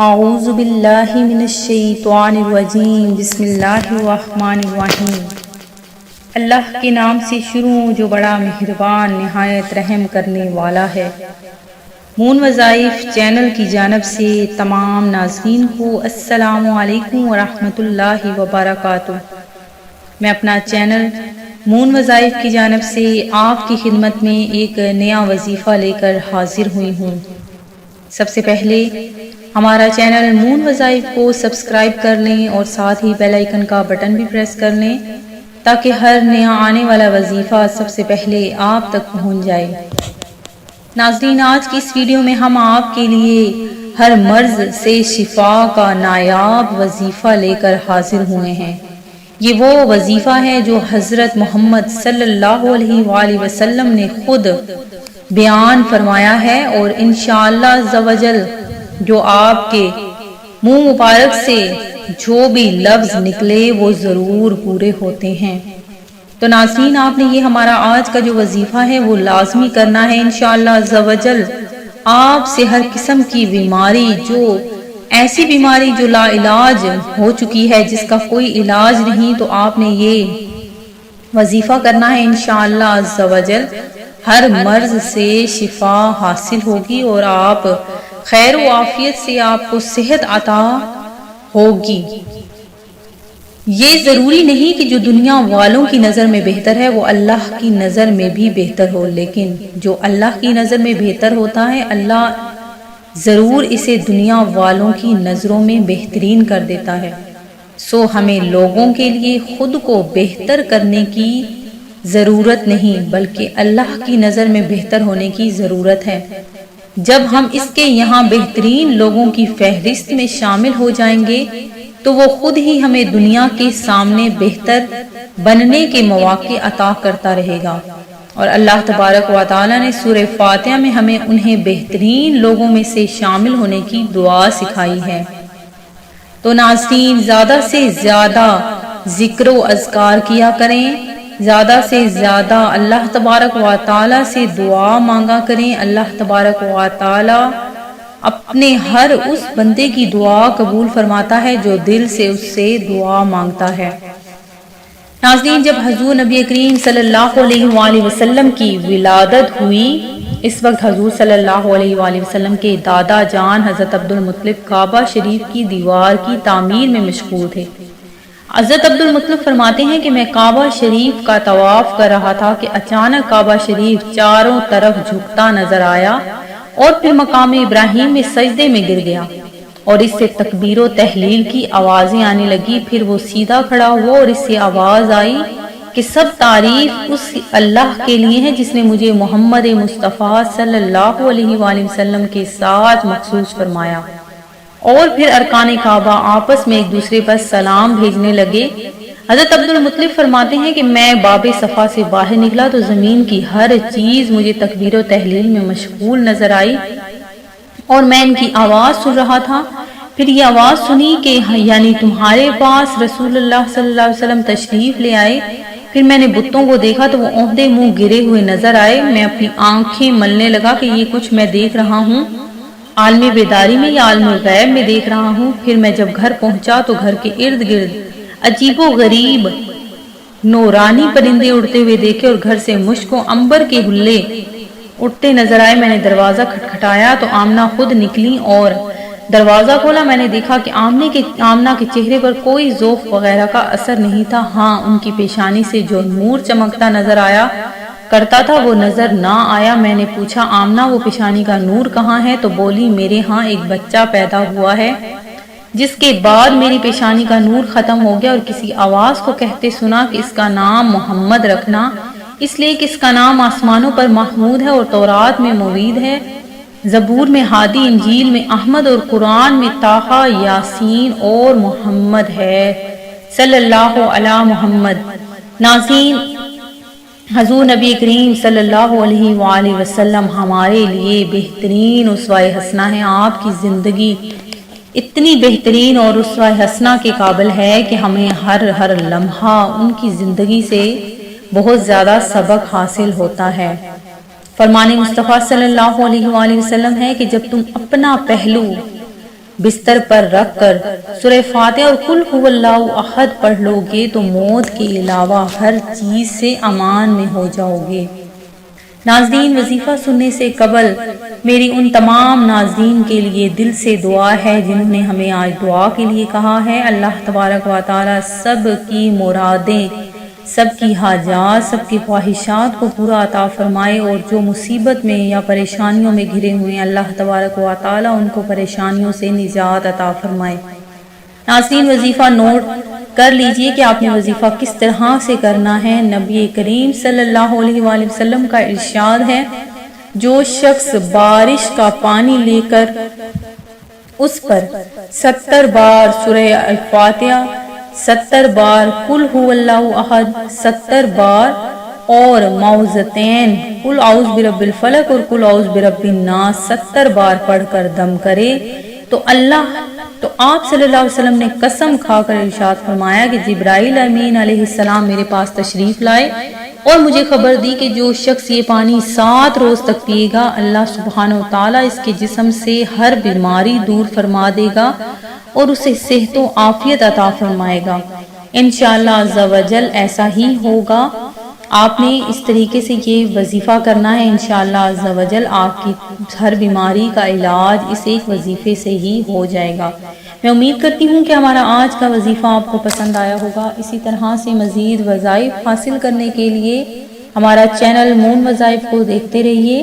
اعوذ باللہ من الشیطان الرجیم بسم اللہ الرحمن الرحیم۔ اللہ کے نام سے شروع جو بڑا مہربان نہایت رحم کرنے والا ہے۔ مون وظائف چینل کی جانب سے تمام ناظرین کو السلام علیکم ورحمۃ اللہ وبرکاتہ۔ میں اپنا چینل مون وظائف کی جانب سے آپ کی خدمت میں ایک نیا وظیفہ لے کر حاضر ہوئی ہوں۔ سب سے پہلے ہمارا چینل مون وظائف کو سبسکرائب کر لیں اور ساتھ ہی بیل آئیکن کا بٹن بھی پریس کر لیں تاکہ ہر نیا آنے والا وظیفہ سب سے پہلے آپ تک پہنچ جائے۔ ناظرین، آج کی اس ویڈیو میں ہم آپ کے لیے ہر مرض سے شفا کا نایاب وظیفہ لے کر حاضر ہوئے ہیں۔ یہ وہ وظیفہ ہے جو حضرت محمد صلی اللہ علیہ وآلہ وسلم نے خود بیان فرمایا ہے، اور انشاءاللہ عز و جل جو آپ کے منہ مبارک سے جو بھی لفظ نکلے وہ ضرور پورے ہوتے ہیں۔ تو ناظرین، آپ نے یہ ہمارا آج کا جو وظیفہ ہے وہ لازمی کرنا ہے انشاءاللہ عز و جل۔ آپ سے ہر قسم کی بیماری، جو ایسی بیماری جو لا علاج ہو چکی ہے، جس کا کوئی علاج نہیں، تو آپ نے یہ وظیفہ کرنا ہے انشاءاللہ عز و جل۔ ہر مرض سے شفا حاصل ہوگی اور آپ خیر و عافیت سے آپ کو صحت عطا ہوگی۔ یہ ضروری نہیں کہ جو دنیا والوں کی نظر میں بہتر ہے وہ اللہ کی نظر میں بھی بہتر ہو، لیکن جو اللہ کی نظر میں بہتر ہوتا ہے اللہ ضرور اسے دنیا والوں کی نظروں میں بہترین کر دیتا ہے۔ سو ہمیں لوگوں کے لیے خود کو بہتر کرنے کی ضرورت نہیں، بلکہ اللہ کی نظر میں بہتر ہونے کی ضرورت ہے۔ جب ہم اس کے یہاں بہترین لوگوں کی فہرست میں شامل ہو جائیں گے تو وہ خود ہی ہمیں دنیا کے سامنے بہتر بننے کے مواقع عطا کرتا رہے گا۔ اور اللہ تبارک و تعالی نے سورہ فاتحہ میں ہمیں انہیں بہترین لوگوں میں سے شامل ہونے کی دعا سکھائی ہے۔ تو ناظرین، زیادہ سے زیادہ ذکر و اذکار کیا کریں، زیادہ سے زیادہ اللہ تبارک و تعالی سے دعا مانگا کریں۔ اللہ تبارک و تعالی اپنے ہر اس بندے کی دعا قبول فرماتا ہے جو دل سے اس سے دعا مانگتا ہے۔ ناظرین، جب حضور نبی کریم صلی اللہ علیہ وآلہ وسلم کی ولادت ہوئی، اس وقت حضور صلی اللہ علیہ وآلہ وسلم کے دادا جان حضرت عبدالمطلب کعبہ شریف کی دیوار کی تعمیر میں مشغول تھے۔ حضرت عبدالمطلب فرماتے ہیں کہ میں کعبہ شریف کا طواف کر رہا تھا کہ اچانک کعبہ شریف چاروں طرف جھکتا نظر آیا اور پھر مقام ابراہیم میں سجدے میں گر گیا، اور اس سے تکبیر و تحلیل کی آوازیں آنے لگی۔ پھر وہ سیدھا کھڑا ہوا اور اس سے آواز آئی کہ سب تعریف اس اللہ کے لیے ہے جس نے مجھے محمد مصطفیٰ صلی اللہ علیہ وآلہ وسلم کے ساتھ مخصوص فرمایا۔ اور پھر ارکان کعبہ آپس میں ایک دوسرے پر سلام بھیجنے لگے۔ حضرت عبدالمطلب فرماتے ہیں کہ میں باب صفا سے باہر نکلا تو زمین کی ہر چیز مجھے تکبیر و تحلیل میں مشغول نظر آئی، اور میں ان کی آواز سن رہا تھا۔ پھر یہ آواز سنی کہ یعنی تمہارے پاس رسول اللہ صلی اللہ علیہ وسلم تشریف لے آئے۔ پھر میں نے بتوں کو دیکھا تو وہ عہدے منہ گرے ہوئے نظر آئے۔ میں اپنی آنکھیں ملنے لگا کہ یہ کچھ میں دیکھ رہا ہوں عالم بیداری میں یا عالم الغیب میں دیکھ رہا ہوں۔ پھر میں جب گھر پہنچا تو گھر کے ارد گرد عجیب و غریب نورانی پرندے اڑتے ہوئے دیکھے اور گھر سے مشک و عنبر کے حلے اٹھتے نظر آئے۔ میں نے دروازہ کھٹکھٹایا تو آمنہ خود نکلی اور دروازہ کھولا۔ میں نے دیکھا کہ آمنہ کے چہرے پر کوئی ذوق وغیرہ کا اثر نہیں تھا، ہاں ان کی پیشانی سے جو نور چمکتا نظر آیا کرتا تھا وہ نظر نہ آیا۔ میں نے پوچھا آمنہ وہ پیشانی کا نور کہاں ہے؟ تو بولی میرے ہاں ایک بچہ پیدا ہوا ہے، جس کے بعد میری پیشانی کا نور ختم ہو گیا، اور کسی آواز کو کہتے سنا کہ اس کا نام محمد رکھنا، اس لیے کہ اس کا نام آسمانوں پر محمود ہے اور تورات میں موید ہے، زبور میں ہادی، انجیل میں احمد اور قرآن میں طٰہٰ، یاسین اور محمد ہے صلی اللہ علی محمد۔ ناظرین، حضور نبی کریم صلی اللہ علیہ وآلہ وسلم ہمارے لیے بہترین اسوہ حسنہ ہیں۔ آپ کی زندگی اتنی بہترین اور اسوہ حسنہ کے قابل ہے کہ ہمیں ہر لمحہ ان کی زندگی سے بہت زیادہ سبق حاصل ہوتا ہے۔ فرمان مصطفیٰ صلی اللہ علیہ وآلہ وسلم ہے کہ جب تم اپنا پہلو بستر پر رکھ کر سورہ فاتحہ اور قل هو اللہ احد پڑھ لو گے تو موت کے علاوہ ہر چیز سے امان میں ہو جاؤ گے۔ ناظرین، وظیفہ سننے سے قبل میری ان تمام ناظرین کے لیے دل سے دعا ہے جنہوں نے ہمیں آج دعا کے لیے کہا ہے۔ اللہ تبارک و تعالی سب کی مرادیں، سب کی حاجات، سب کی خواہشات کو پورا عطا فرمائے، اور جو مصیبت میں یا پریشانیوں میں گھرے ہوئے ہیں اللہ تبارک و تعالی ان کو پریشانیوں سے نجات عطا فرمائے۔ ناظرین، وظیفہ نوٹ کر لیجئے کہ آپ نے وظیفہ کس طرح سے کرنا ہے۔ نبی کریم صلی اللہ علیہ وآلہ وسلم کا ارشاد ہے، جو شخص بارش کا پانی لے کر اس پر 70 بار سورہ الفاتحہ، 70 بار قل هو اللہ احد، 70 بار اور معوذتین قل اعوذ برب الفلق اور قل اعوذ برب الناس 70 بار پڑھ کر دم کرے تو آپ صلی اللہ علیہ وسلم نے قسم کھا کر ارشاد فرمایا کہ جبرائیل امین علیہ السلام میرے پاس تشریف لائے اور مجھے خبر دی کہ جو شخص یہ پانی 7 روز تک پیے گا اللہ سبحانہ و تعالیٰ اس کے جسم سے ہر بیماری دور فرما دے گا اور اسے صحت و عافیت عطا فرمائے گا۔ انشاءاللہ عز و جل ایسا ہی ہوگا۔ آپ نے اس طریقے سے یہ وظیفہ کرنا ہے، انشاءاللہ عز و جل آپ کی ہر بیماری کا علاج اس ایک وظیفے سے ہی ہو جائے گا۔ میں امید کرتی ہوں کہ ہمارا آج کا وظیفہ آپ کو پسند آیا ہوگا۔ اسی طرح سے مزید وظائف حاصل کرنے کے لیے ہمارا چینل مون وظائف کو دیکھتے رہیے۔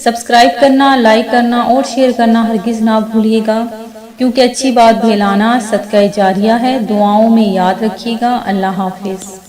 سبسکرائب کرنا، لائک کرنا اور شیئر کرنا ہرگز نہ بھولیے گا، کیونکہ اچھی بات پھیلانا صدقہ جاریہ ہے۔ دعاؤں میں یاد رکھیے گا۔ اللہ حافظ۔